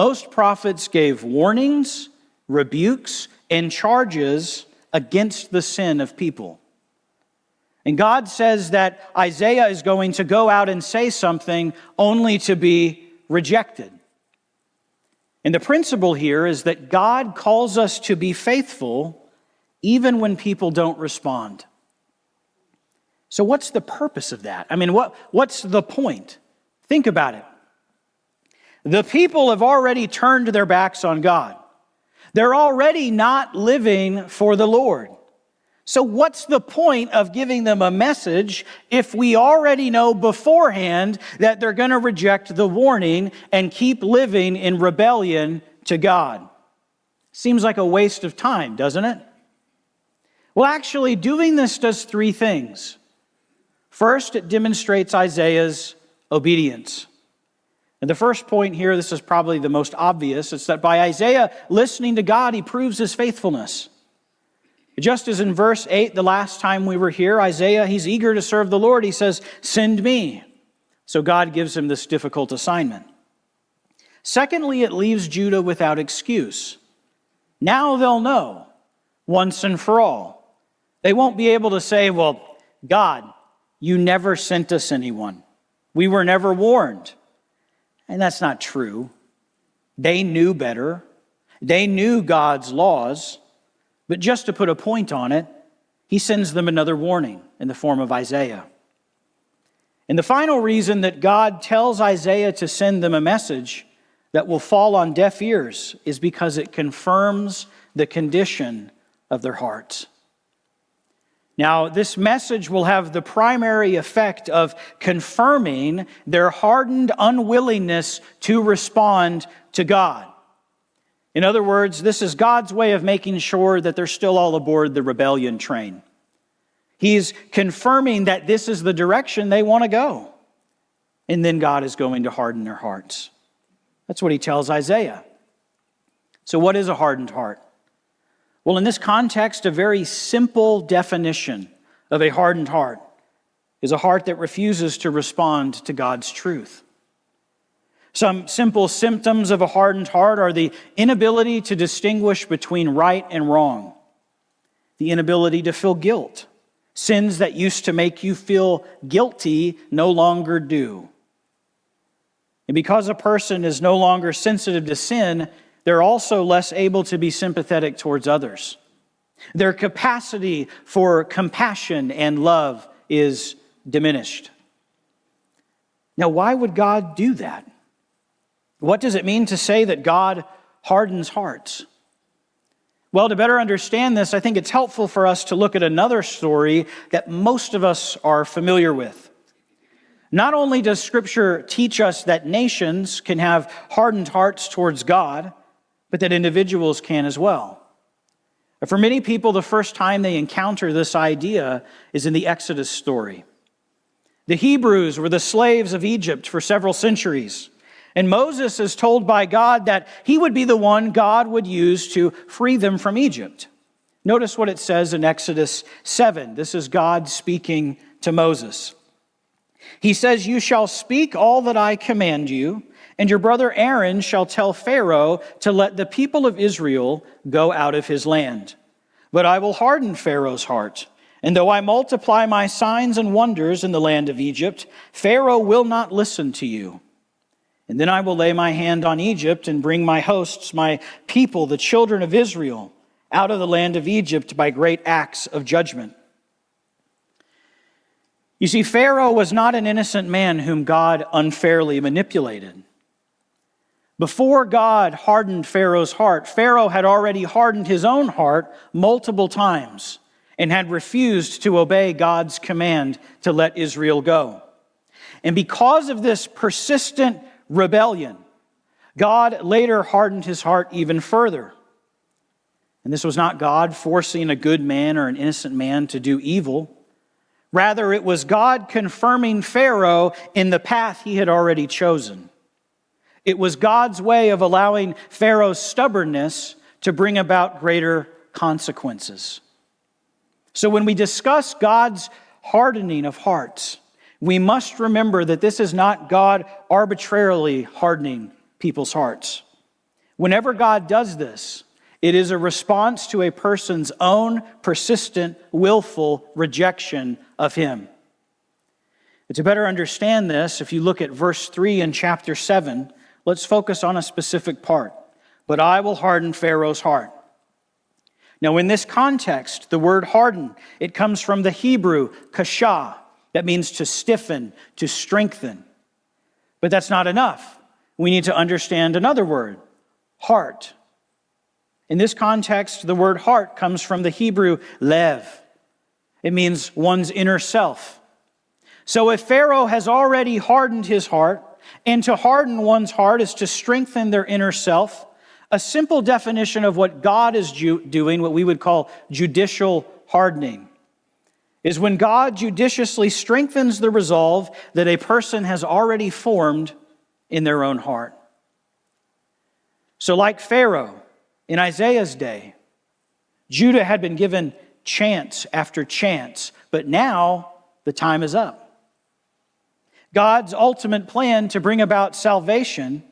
Most prophets gave warnings, rebukes, and charges against the sin of people. And God says that Isaiah is going to go out and say something only to be rejected. And the principle here is that God calls us to be faithful even when people don't respond. So what's the purpose of that? I mean, what's the point? Think about it. The people have already turned their backs on God. They're already not living for the Lord. So what's the point of giving them a message if we already know beforehand that they're going to reject the warning and keep living in rebellion to God? Seems like a waste of time, doesn't it? Well, actually, doing this does three things. First, it demonstrates Isaiah's obedience. And the first point here, this is probably the most obvious, it's that by Isaiah listening to God, he proves his faithfulness. Just as in verse 8, the last time we were here, Isaiah, he's eager to serve the Lord. He says, "Send me." So God gives him this difficult assignment. Secondly, it leaves Judah without excuse. Now they'll know, once and for all. They won't be able to say, "Well, God, you never sent us anyone. We were never warned." And that's not true. They knew better. They knew God's laws. But just to put a point on it, he sends them another warning in the form of Isaiah. And the final reason that God tells Isaiah to send them a message that will fall on deaf ears is because it confirms the condition of their hearts. Now, this message will have the primary effect of confirming their hardened unwillingness to respond to God. In other words, this is God's way of making sure that they're still all aboard the rebellion train. He's confirming that this is the direction they want to go. And then God is going to harden their hearts. That's what he tells Isaiah. So what is a hardened heart? Well, in this context, a very simple definition of a hardened heart is a heart that refuses to respond to God's truth. Some simple symptoms of a hardened heart are the inability to distinguish between right and wrong, the inability to feel guilt. Sins that used to make you feel guilty no longer do. And because a person is no longer sensitive to sin, they're also less able to be sympathetic towards others. Their capacity for compassion and love is diminished. Now, why would God do that? What does it mean to say that God hardens hearts? Well, to better understand this, I think it's helpful for us to look at another story that most of us are familiar with. Not only does Scripture teach us that nations can have hardened hearts towards God, but that individuals can as well. For many people, the first time they encounter this idea is in the Exodus story. The Hebrews were the slaves of Egypt for several centuries. And Moses is told by God that he would be the one God would use to free them from Egypt. Notice what it says in Exodus 7. This is God speaking to Moses. He says, "You shall speak all that I command you, and your brother Aaron shall tell Pharaoh to let the people of Israel go out of his land. But I will harden Pharaoh's heart, and though I multiply my signs and wonders in the land of Egypt, Pharaoh will not listen to you. And then I will lay my hand on Egypt and bring my hosts, my people, the children of Israel, out of the land of Egypt by great acts of judgment." You see, Pharaoh was not an innocent man whom God unfairly manipulated. Before God hardened Pharaoh's heart, Pharaoh had already hardened his own heart multiple times and had refused to obey God's command to let Israel go. And because of this persistent rebellion, God later hardened his heart even further. And this was not God forcing a good man or an innocent man to do evil. Rather, it was God confirming Pharaoh in the path he had already chosen. It was God's way of allowing Pharaoh's stubbornness to bring about greater consequences. So when we discuss God's hardening of hearts, we must remember that this is not God arbitrarily hardening people's hearts. Whenever God does this, it is a response to a person's own persistent, willful rejection of him. And to better understand this, if you look at verse 3 in chapter 7, let's focus on a specific part. But I will harden Pharaoh's heart. Now, in this context, the word harden, it comes from the Hebrew kashah, that means to stiffen, to strengthen. But that's not enough. We need to understand another word, heart. In this context, the word heart comes from the Hebrew lev. It means one's inner self. So if Pharaoh has already hardened his heart, and to harden one's heart is to strengthen their inner self, a simple definition of what God is doing, what we would call judicial hardening, is when God judiciously strengthens the resolve that a person has already formed in their own heart. So like Pharaoh in Isaiah's day, Judah had been given chance after chance, but now the time is up. God's ultimate plan to bring about salvation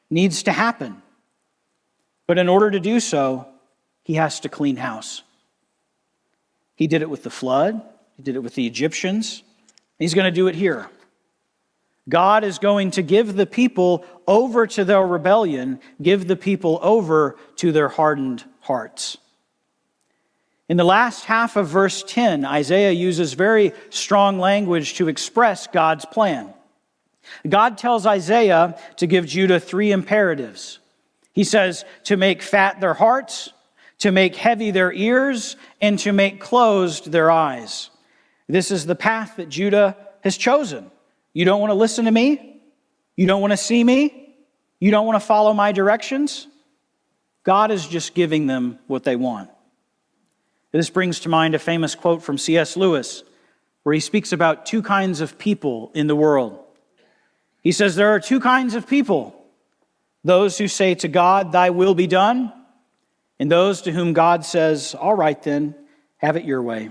needs to happen. But in order to do so, he has to clean house. He did it with the flood. He did it with the Egyptians. He's going to do it here. God is going to give the people over to their rebellion, give the people over to their hardened hearts. In the last half of verse 10, Isaiah uses very strong language to express God's plan. God tells Isaiah to give Judah 3 imperatives. He says to make fat their hearts, to make heavy their ears, and to make closed their eyes. This is the path that Judah has chosen. You don't want to listen to me? You don't want to see me? You don't want to follow my directions? God is just giving them what they want. This brings to mind a famous quote from C.S. Lewis, where he speaks about 2 kinds of people in the world. He says there are 2 kinds of people: those who say to God, "Thy will be done," and those to whom God says, "All right then, have it your way."